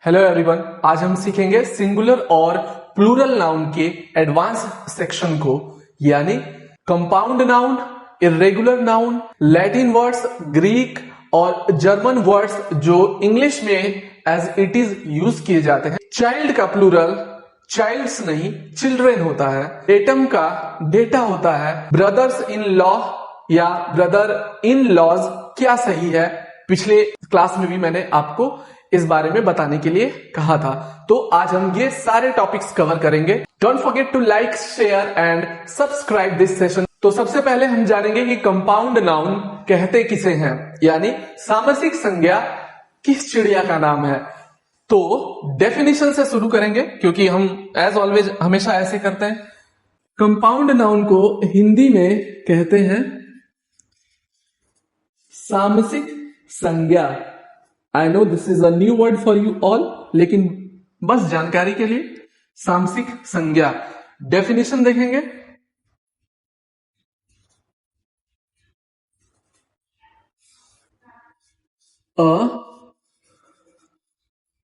Hello everyone, आज हम सीखेंगे सिंगुलर और प्लूरल नाउन के एडवांस सेक्शन को, यानी compound noun, irregular noun, Latin words, Greek और जर्मन वर्ड्स जो इंग्लिश में एज इट इज यूज किए जाते हैं। चाइल्ड का प्लूरल चाइल्ड्स नहीं चिल्ड्रेन होता है। डेटम का डेटा होता है। ब्रदर्स इन लॉ या ब्रदर इन लॉज क्या सही है, पिछले क्लास में भी मैंने आपको इस बारे में बताने के लिए कहा था। तो आज हम ये सारे टॉपिक्स कवर करेंगे। Don't forget to like, share and subscribe this session. तो सबसे पहले हम जानेंगे कि कंपाउंड नाउन कहते किसे हैं, यानी सामसिक संज्ञा किस चिड़िया का नाम है। तो डेफिनेशन से शुरू करेंगे, क्योंकि हम एज ऑलवेज हमेशा ऐसे करते हैं। कंपाउंड नाउन को हिंदी में कहते हैं सामसिक संज्ञा। I know this is a new word for you all, लेकिन बस जानकारी के लिए सामसिक संज्ञा। डेफिनेशन देखेंगे। A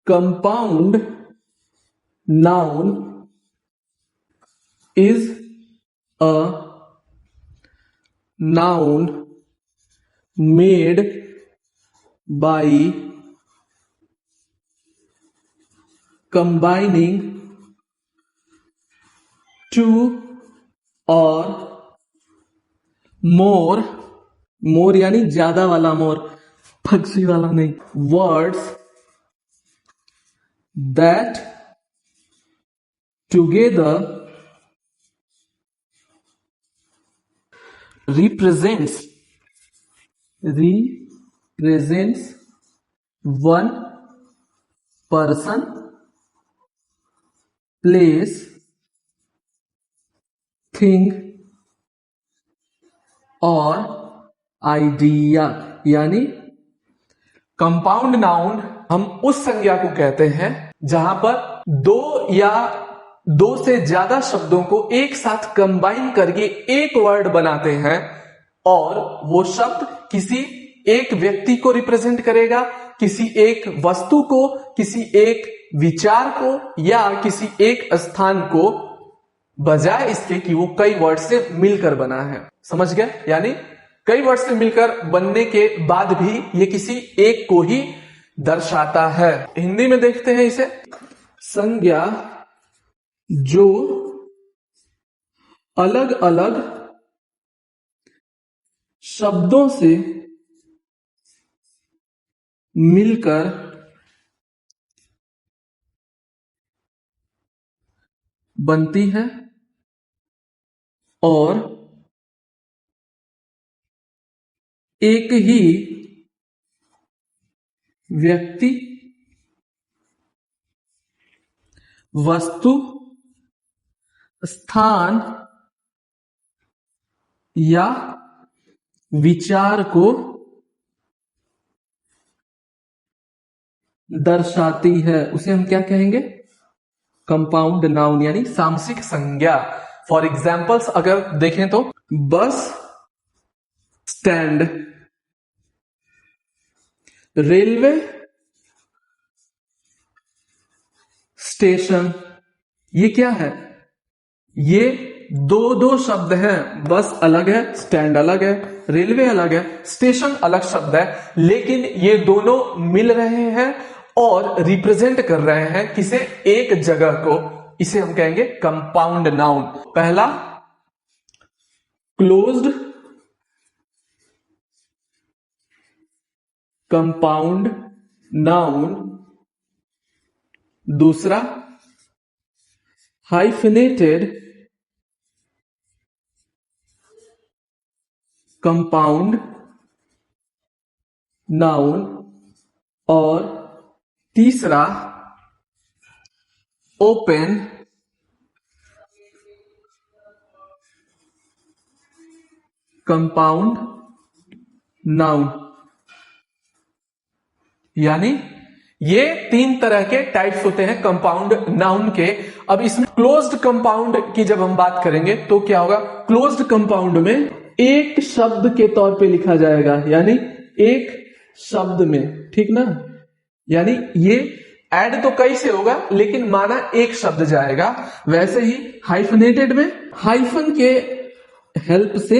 compound noun is a noun made by combining two or more यानी ज्यादा वाला मोर, पक्षी वाला नहीं, words that together represents one person, place, thing और idea। यानी कंपाउंड नाउन हम उस संज्ञा को कहते हैं जहां पर दो या दो से ज्यादा शब्दों को एक साथ कंबाइन करके एक वर्ड बनाते हैं, और वो शब्द किसी एक व्यक्ति को रिप्रेजेंट करेगा, किसी एक वस्तु को, किसी एक विचार को या किसी एक स्थान को, बजाय इसके कि वो कई वर्ड से मिलकर बना है। समझ गए? यानी कई वर्ड से मिलकर बनने के बाद भी ये किसी एक को ही दर्शाता है। हिंदी में देखते हैं इसे संज्ञा जो अलग अलग शब्दों से मिलकर बनती है और एक ही व्यक्ति, वस्तु, स्थान या विचार को दर्शाती है। उसे हम क्या कहेंगे? कंपाउंड नाउन, यानी सामसिक संज्ञा। फॉर एग्जाम्पल्स अगर देखें तो बस स्टैंड, रेलवे स्टेशन, ये क्या है? ये दो शब्द हैं। बस अलग है, स्टैंड अलग है, रेलवे अलग है, स्टेशन अलग शब्द है, लेकिन ये दोनों मिल रहे हैं और रिप्रेजेंट कर रहे हैं किसे? एक जगह को। इसे हम कहेंगे कंपाउंड नाउन। पहला क्लोज्ड कंपाउंड नाउन, दूसरा हाइफिनेटेड कंपाउंड नाउन, और तीसरा ओपन कंपाउंड नाउन। यानी ये तीन तरह के टाइप्स होते हैं कंपाउंड नाउन के। अब इसमें क्लोज्ड कंपाउंड की जब हम बात करेंगे तो क्या होगा? क्लोज्ड कंपाउंड में एक शब्द के तौर पे लिखा जाएगा, यानी एक शब्द में, ठीक ना? यानी ये ऐड तो कई से होगा लेकिन माना एक शब्द जाएगा। वैसे ही हाइफनेटेड में हाइफन के हेल्प से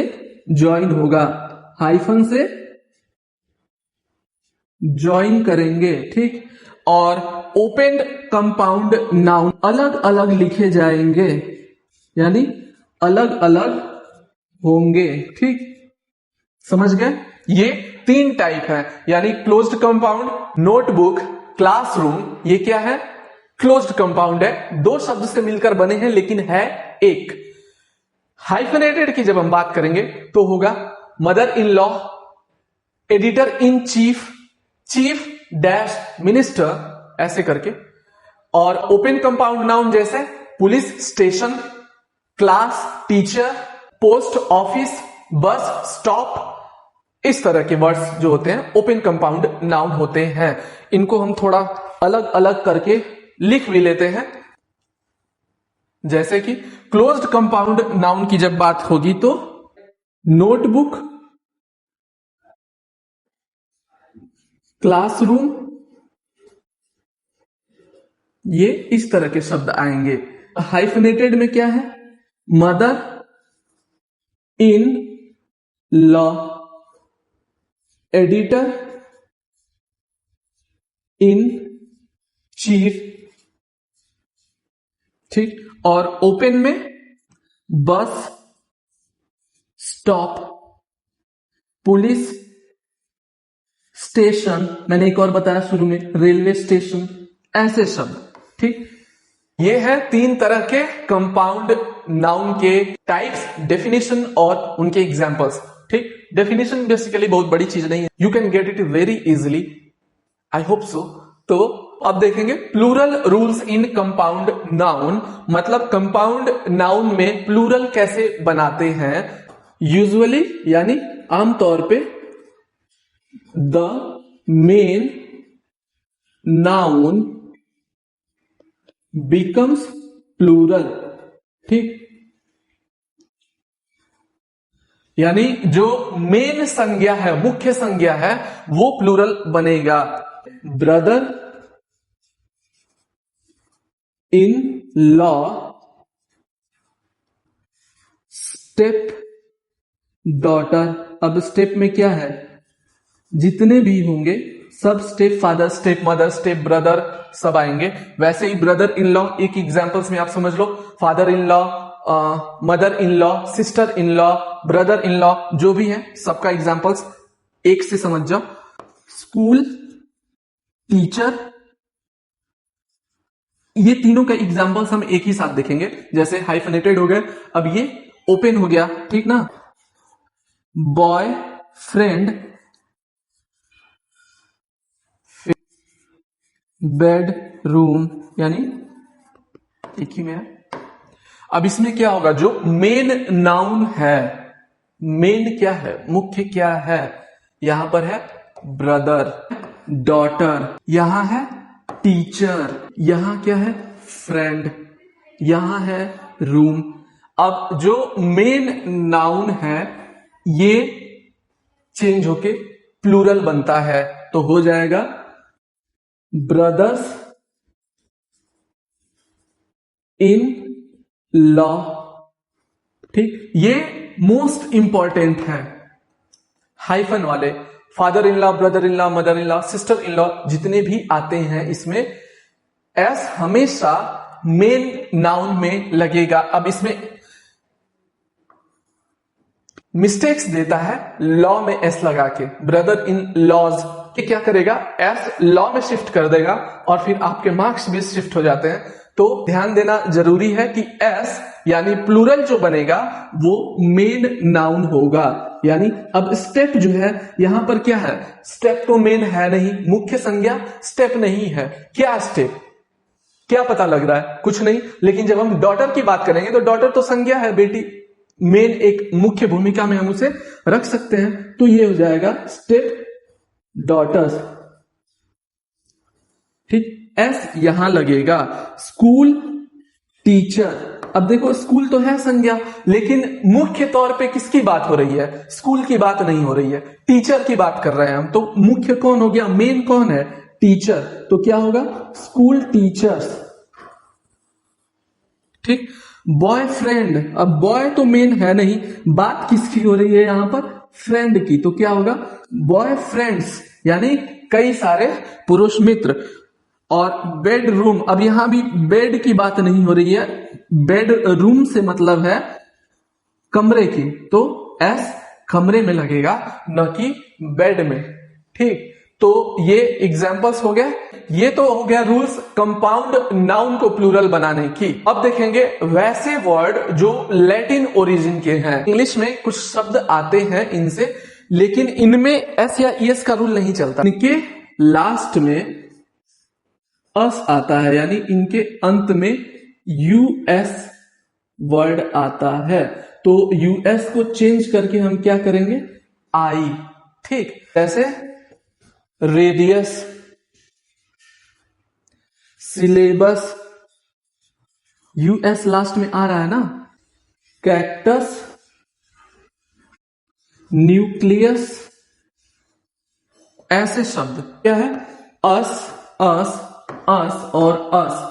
ज्वाइन होगा, हाइफन से ज्वाइन करेंगे, ठीक। और ओपन कंपाउंड नाउन अलग अलग लिखे जाएंगे, यानी अलग अलग होंगे, ठीक। समझ गए? ये 3 टाइप है, यानी क्लोज्ड कंपाउंड, नोटबुक, क्लासरूम। ये क्या है? क्लोज्ड कंपाउंड है, 2 शब्द से मिलकर बने हैं लेकिन है एक। हाइफनेटेड की जब हम बात करेंगे तो होगा mother in law, editor in chief, chief dash minister, ऐसे करके। और ओपन कंपाउंड नाउन जैसे police station, class, teacher, post office, bus stop, इस तरह के वर्ड्स जो होते हैं ओपन कंपाउंड नाउन होते हैं। इनको हम थोड़ा अलग अलग करके लिख भी लेते हैं। जैसे कि क्लोज्ड कंपाउंड नाउन की जब बात होगी तो नोटबुक, क्लासरूम, ये इस तरह के शब्द आएंगे। हाइफनेटेड में क्या है? Mother in law, editor in chief, ठीक। और ओपन में बस स्टॉप, पुलिस स्टेशन, मैंने एक और बताया शुरू में, रेलवे स्टेशन, ऐसे शब्द, ठीक। ये है 3 तरह के कंपाउंड नाउन के टाइप्स, डेफिनेशन और उनके एग्जांपल्स, ठीक। डेफिनेशन बेसिकली बहुत बड़ी चीज नहीं है, you can get it very easily, I hope so. तो अब देखेंगे plural rules in compound noun, मतलब कंपाउंड नाउन में प्लूरल कैसे बनाते हैं। यूजुअली यानी आमतौर पे the main noun becomes plural, ठीक। यानी जो मेन संज्ञा है, मुख्य संज्ञा है, वो प्लूरल बनेगा। Brother in law, step daughter. अब स्टेप में क्या है? जितने भी होंगे सब step father, step mother, step brother सब आएंगे। वैसे ही ब्रदर इन लॉ एक एग्जांपल्स में आप समझ लो, father in law, mother in law, sister in law, brother in law, जो भी है सबका एग्जांपल्स एक से समझ जाओ। स्कूल, टीचर, ये तीनों का एग्जांपल्स हम एक ही साथ देखेंगे। जैसे हाइफनेटेड हो गए, अब ये ओपन हो गया, ठीक ना। बॉय फ्रेंड, बेड रूम, यानी एक ही में है। अब इसमें क्या होगा? जो मेन नाउन है, मेन क्या है, मुख्य क्या है, यहां पर है ब्रदर, डॉटर, यहां है टीचर, यहां क्या है फ्रेंड, यहां है रूम। अब जो मेन नाउन है ये चेंज होके प्लूरल बनता है, तो हो जाएगा ब्रदर्स इन लॉ, ठीक। ये मोस्ट इंपॉर्टेंट है, हाइफन वाले। Father in law, brother in law, mother in law, sister in law, जितने भी आते हैं इसमें एस हमेशा मेन नाउन में लगेगा। अब इसमें मिस्टेक्स देता है लॉ में एस लगा के। ब्रदर इन लॉज ये क्या करेगा? एस लॉ में शिफ्ट कर देगा और फिर आपके मार्क्स भी शिफ्ट हो जाते हैं। तो ध्यान देना जरूरी है कि एस यानी प्लूरल जो बनेगा वो मेन नाउन होगा। यानी अब स्टेप जो है यहां पर क्या है? स्टेप तो मेन है नहीं, मुख्य संज्ञा स्टेप नहीं है। क्या स्टेप? क्या पता लग रहा है? कुछ नहीं। लेकिन जब हम डॉटर की बात करेंगे तो डॉटर तो संज्ञा है, बेटी, मेन एक मुख्य भूमिका में हम उसे रख सकते हैं। तो ये हो जाएगा स्टेप डॉटर्स, ठीक। एस यहां लगेगा। School, teacher. अब देखो स्कूल तो है संज्ञा, लेकिन मुख्य तौर पे किसकी बात हो रही है? स्कूल की बात नहीं हो रही है, टीचर की बात कर रहे हैं हम। तो मुख्य कौन हो गया? मेन कौन है? टीचर, तो क्या होगा? School teachers. ठीक। बॉयफ्रेंड, अब बॉय तो मेन है नहीं, बात किसकी हो रही है यहां पर? फ्रेंड की, तो क्या होगा? बॉयफ्रेंड्स, यानी कई सारे पुरुष मित्र। और बेडरूम, अब यहां भी बेड की बात नहीं हो रही है, बेड रूम से मतलब है कमरे की, तो एस कमरे में लगेगा, न कि बेड में। ठीक, तो ये एग्जांपल्स हो गया। ये तो हो गया रूल्स कंपाउंड नाउन को प्लूरल बनाने की। अब देखेंगे वैसे वर्ड जो लैटिन ओरिजिन के हैं। इंग्लिश में कुछ शब्द आते हैं इनसे, लेकिन इनमें एस या ईएस का रूल नहीं चलता। इनके लास्ट में अस आता है, यानी इनके अंत में यूएस वर्ड आता है, तो यूएस को चेंज करके हम क्या करेंगे? आई। ठीक, जैसे रेडियस, सिलेबस, यूएस लास्ट में आ रहा है ना। कैक्टस, न्यूक्लियस, ऐसे शब्द क्या है? अस, अस, अस और अस।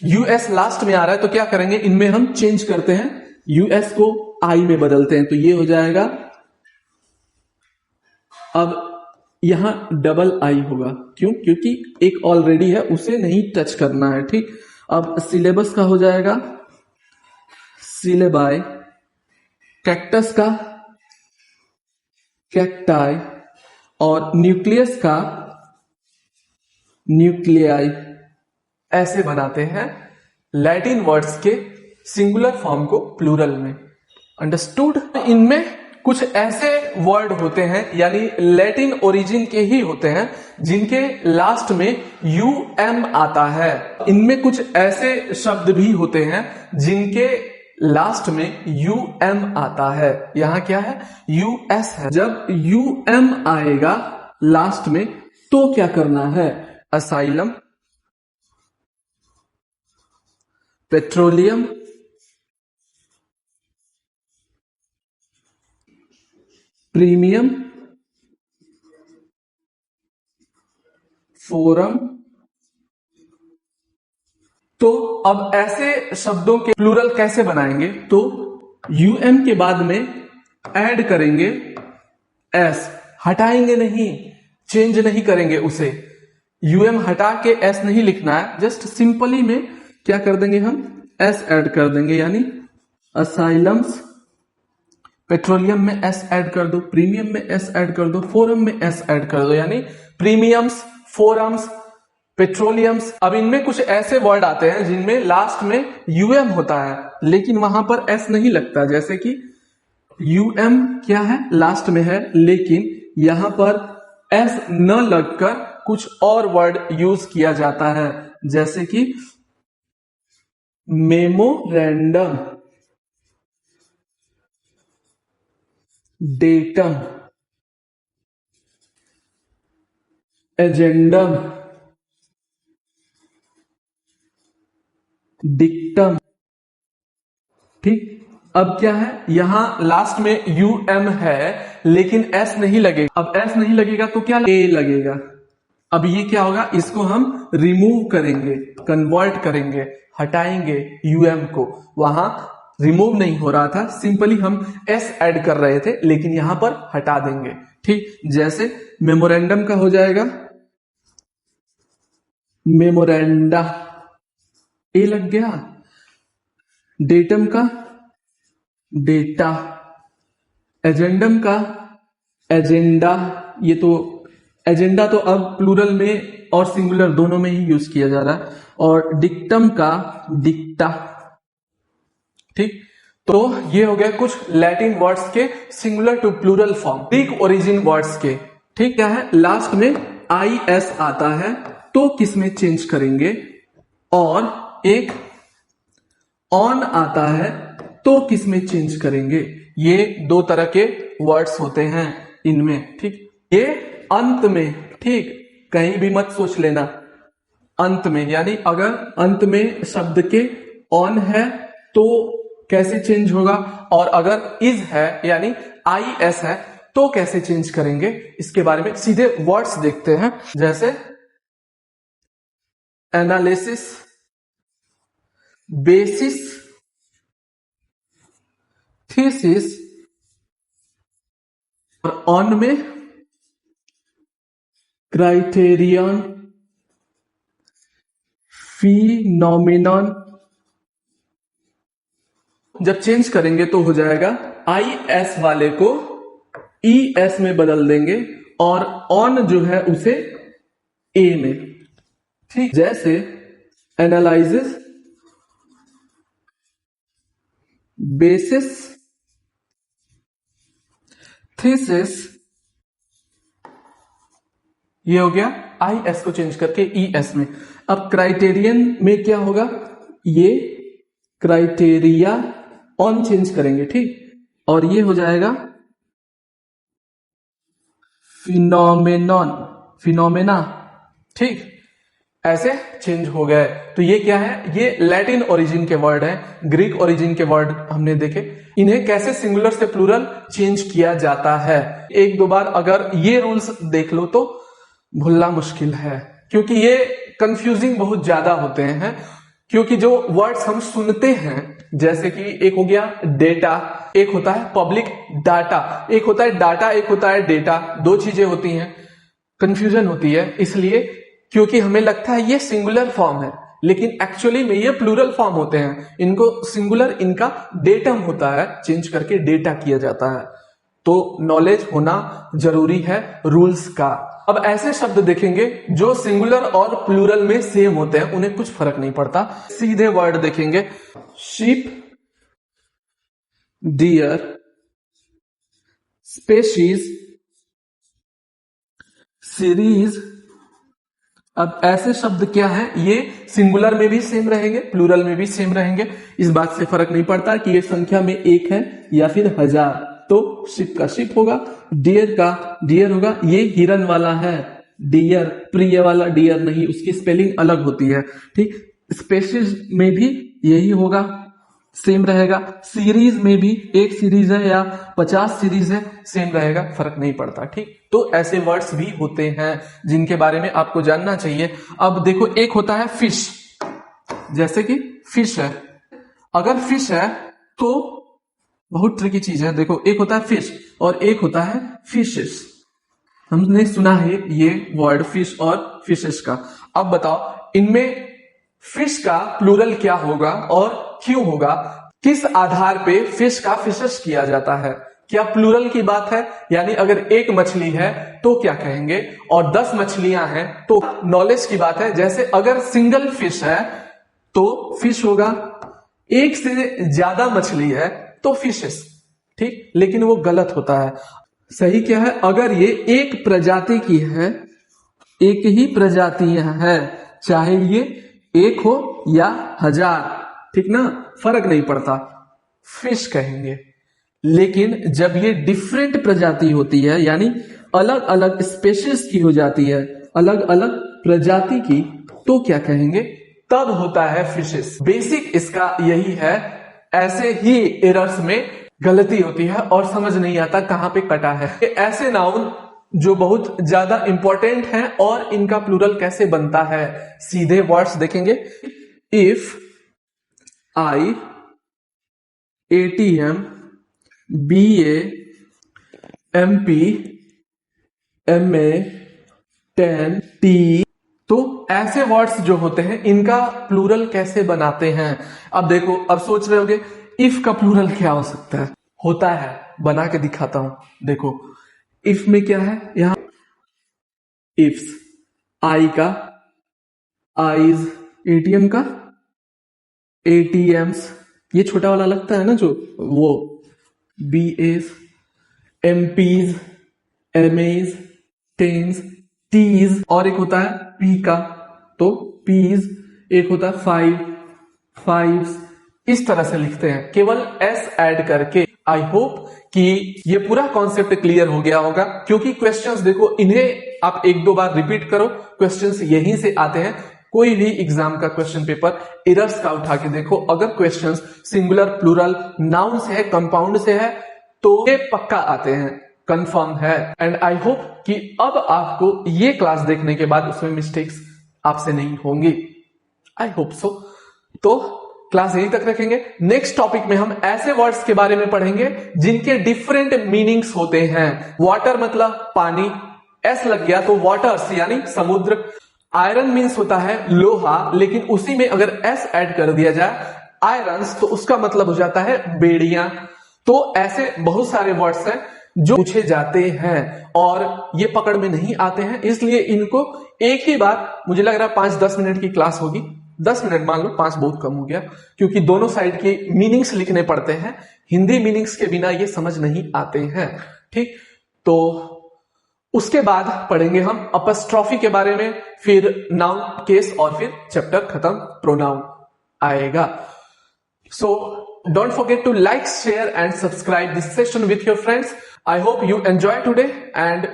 यूएस लास्ट में आ रहा है तो क्या करेंगे? इनमें हम चेंज करते हैं, यूएस को आई में बदलते हैं, तो ये हो जाएगा। अब यहां डबल आई होगा, क्यों? क्योंकि एक ऑलरेडी है, उसे नहीं टच करना है। ठीक, अब सिलेबस का हो जाएगा सिलेबाई, कैक्टस का कैक्टाई, और न्यूक्लियस का न्यूक्लियाई। ऐसे बनाते हैं लैटिन वर्ड्स के सिंगुलर फॉर्म को प्लूरल में। अंडरस्टूड? इनमें कुछ ऐसे वर्ड होते हैं, यानी लैटिन ओरिजिन के ही होते हैं, जिनके लास्ट में यूएम आता है। इनमें कुछ ऐसे शब्द भी होते हैं जिनके लास्ट में यूएम आता है। यहां क्या है? यूएस है। जब यूएम आएगा लास्ट में तो क्या करना है? Asylum, petroleum, premium, forum. तो अब ऐसे शब्दों के प्लूरल कैसे बनाएंगे? तो यूएम के बाद में ऐड करेंगे एस, हटाएंगे नहीं, चेंज नहीं करेंगे उसे। यूएम हटा के एस नहीं लिखना है, जस्ट सिंपली में क्या कर देंगे? हम एस ऐड कर देंगे, यानी असाइलम्स। पेट्रोलियम में एस ऐड कर दो, प्रीमियम में एस ऐड कर दो, फोरम में एस ऐड कर दो, यानी प्रीमियम्स, फोरम्स, पेट्रोलियम्स। अब इनमें कुछ ऐसे वर्ड आते हैं जिनमें लास्ट में यूएम होता है, लेकिन वहां पर एस नहीं लगता। जैसे कि यूएम क्या है? लास्ट में है, लेकिन यहां पर एस न लगकर कुछ और वर्ड यूज किया जाता है, जैसे कि मेमोरेंडम, डेटम, एजेंडम, डिक्टम। ठीक, अब क्या है? यहां लास्ट में यूएम है लेकिन एस नहीं लगेगा। अब एस नहीं लगेगा तो क्या ए लगेगा। अब ये क्या होगा? इसको हम रिमूव करेंगे, कन्वर्ट करेंगे, हटाएंगे यूएम को। वहां रिमूव नहीं हो रहा था, सिंपली हम एस ऐड कर रहे थे, लेकिन यहां पर हटा देंगे। ठीक, जैसे मेमोरेंडम का हो जाएगा मेमोरेंडा, ए लग गया। डेटम का डेटा, एजेंडम का एजेंडा। ये तो एजेंडा तो अब प्लूरल में और सिंगुलर दोनों में ही यूज किया जा रहा है। और डिक्टम का डिक्टा। ठीक, तो ये हो गया कुछ लैटिन वर्ड्स के singular to plural form, Greek origin words के। ठीक, क्या है? लास्ट में आई एस आता है तो किस में चेंज करेंगे? और एक ऑन आता है तो किस में चेंज करेंगे? ये दो तरह के वर्ड्स होते हैं इनमें। ठीक, ये अंत में, ठीक, कहीं भी मत सोच लेना, अंत में, यानी अगर अंत में शब्द के ऑन है तो कैसे चेंज होगा, और अगर इज है यानी आई एस है तो कैसे चेंज करेंगे, इसके बारे में सीधे वर्ड्स देखते हैं। जैसे एनालिसिस, बेसिस, थीसिस और ऑन में क्राइटेरियन, फिनोमिनन। जब चेंज करेंगे तो हो जाएगा आई एस वाले को ई एस में बदल देंगे और ऑन जो है उसे ए में। ठीक, जैसे एनालाइसिस, बेसिस, थीसिस, ये हो गया आई एस को चेंज करके ई एस में। अब क्राइटेरियन में क्या होगा, ये क्राइटेरिया ऑन चेंज करेंगे, ठीक, और ये हो जाएगा फिनोमेनॉन, फिनोमेना। ठीक, ऐसे चेंज हो गए। तो ये क्या है, ये लैटिन ओरिजिन के वर्ड है, ग्रीक ओरिजिन के वर्ड हमने देखे। इन्हें कैसे सिंगुलर से प्लूरल चेंज किया जाता है, एक दो बार अगर ये रूल्स देख लो तो भूलना मुश्किल है, क्योंकि ये कंफ्यूजिंग बहुत ज्यादा होते हैं। क्योंकि जो वर्ड्स हम सुनते हैं, जैसे कि एक हो गया डेटा, एक होता है पब्लिक डाटा, एक होता है डाटा, एक होता है डेटा, दो चीजें होती हैं, कंफ्यूजन होती है। इसलिए क्योंकि हमें लगता है ये सिंगुलर फॉर्म है, लेकिन एक्चुअली में ये प्लूरल फॉर्म होते हैं। इनको सिंगुलर इनका डेटम होता है, चेंज करके डेटा किया जाता है। तो नॉलेज होना जरूरी है रूल्स का। अब ऐसे शब्द देखेंगे जो सिंगुलर और प्लूरल में सेम होते हैं, उन्हें कुछ फर्क नहीं पड़ता। सीधे वर्ड देखेंगे, शीप, डियर, स्पेशीज, सीरीज। अब ऐसे शब्द क्या है, ये सिंगुलर में भी सेम रहेंगे, प्लूरल में भी सेम रहेंगे। इस बात से फर्क नहीं पड़ता कि ये संख्या में एक है या फिर हजार। तो शिप का शिप होगा, डियर का डियर होगा। ये हिरन वाला है डियर, प्रिय वाला डियर नहीं, उसकी स्पेलिंग अलग होती है। ठीक, स्पेशीज में भी यही होगा, सेम रहेगा। सीरीज में भी एक सीरीज है या 50 सीरीज है, सेम रहेगा, फर्क नहीं पड़ता। ठीक, तो ऐसे वर्ड्स भी होते हैं जिनके बारे में आपको जानना चाहिए। अब देखो, एक होता है फिश, जैसे कि फिश है। अगर फिश है तो बहुत ट्रिकी चीज है। देखो, एक होता है फिश और एक होता है फिशेस। हमने सुना है ये वर्ड फिश और फिशेस का। अब बताओ, इनमें फिश का प्लूरल क्या होगा और क्यों होगा? किस आधार पे फिश का फिशेस किया जाता है? क्या प्लूरल की बात है, यानी अगर एक मछली है तो क्या कहेंगे, और 10 मछलियां हैं तो नॉलेज की बात है। जैसे अगर सिंगल फिश है तो फिश होगा, एक से ज्यादा मछली है तो फिशेस। ठीक, लेकिन वो गलत होता है। सही क्या है, अगर ये एक प्रजाति की है, एक ही प्रजातियां है, चाहे ये एक हो या हजार, ठीक ना, फर्क नहीं पड़ता, फिश कहेंगे। लेकिन जब ये डिफरेंट प्रजाति होती है, यानी अलग अलग स्पेशीज की हो जाती है, अलग अलग प्रजाति की, तो क्या कहेंगे, तब होता है फिशेस। बेसिक इसका यही है। ऐसे ही एरर्स में गलती होती है और समझ नहीं आता कहां पे कटा है। ऐसे नाउन जो बहुत ज्यादा इंपॉर्टेंट हैं और इनका प्लूरल कैसे बनता है, सीधे वर्ड्स देखेंगे। If I, ATM, BA, MP, MA, 10, T. तो ऐसे वर्ड्स जो होते हैं इनका प्लूरल कैसे बनाते हैं? अब देखो, अब सोच रहे होगे इफ का प्लूरल क्या हो सकता है? होता है, बना के दिखाता हूं। देखो, इफ में क्या है, यहां इफ्स, आई का आईज, एटीएम का एटीएम्स, ये छोटा वाला लगता है ना जो, वो बीएस, एमपीज, एमएज, टेन्स, टीज, और एक होता है पी का, तो पीज, एक होता है फाइव, फाइव्स। इस तरह से लिखते हैं, केवल एस ऐड करके। आई होप कि ये पूरा कॉन्सेप्ट क्लियर हो गया होगा, क्योंकि क्वेश्चंस देखो, इन्हें आप एक दो बार रिपीट करो, क्वेश्चंस यहीं से आते हैं। कोई भी एग्जाम का क्वेश्चन पेपर एरर्स का उठा के देखो, अगर क्वेश्चंस सिंगुलर, प्लूरल, नाउन से है, कंपाउंड से है, तो ये पक्का आते हैं, कंफर्म है। एंड आई होप कि अब आपको ये क्लास देखने के बाद उसमें मिस्टेक्स आपसे नहीं होंगी। आई होप सो। तो क्लास यहीं तक रखेंगे। नेक्स्ट टॉपिक में हम ऐसे वर्ड्स के बारे में पढ़ेंगे जिनके डिफरेंट मीनिंग्स होते हैं। वाटर मतलब पानी, एस लग गया तो वाटर्स यानी समुद्र। आयरन मीन्स होता है लोहा, लेकिन उसी में अगर एस ऐड कर दिया जाए आयरन्स तो उसका मतलब हो जाता है बेड़ियां। तो ऐसे बहुत सारे वर्ड्स हैं जो पूछे जाते हैं और ये पकड़ में नहीं आते हैं, इसलिए इनको एक ही बार, मुझे लग रहा है 5-10 मिनट की क्लास होगी, 10 मिनट मान लो, 5 बहुत कम हो गया, क्योंकि दोनों साइड की मीनिंग्स लिखने पड़ते हैं। हिंदी मीनिंग्स के बिना ये समझ नहीं आते हैं। ठीक, तो उसके बाद पढ़ेंगे हम अपस्ट्रॉफी के बारे में, फिर नाउन केस और फिर चैप्टर खत्म, प्रोनाउन आएगा। So don't forget to like, share and subscribe this session with your friends. I hope you enjoy today and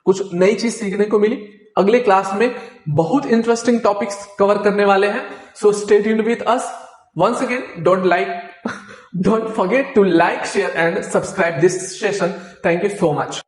कुछ नई चीज सीखने को मिली। अगले क्लास में बहुत इंटरेस्टिंग टॉपिक्स कवर करने वाले हैं। So stay tuned with us. Once again, don't forget to like, share and subscribe this session. Thank you so much.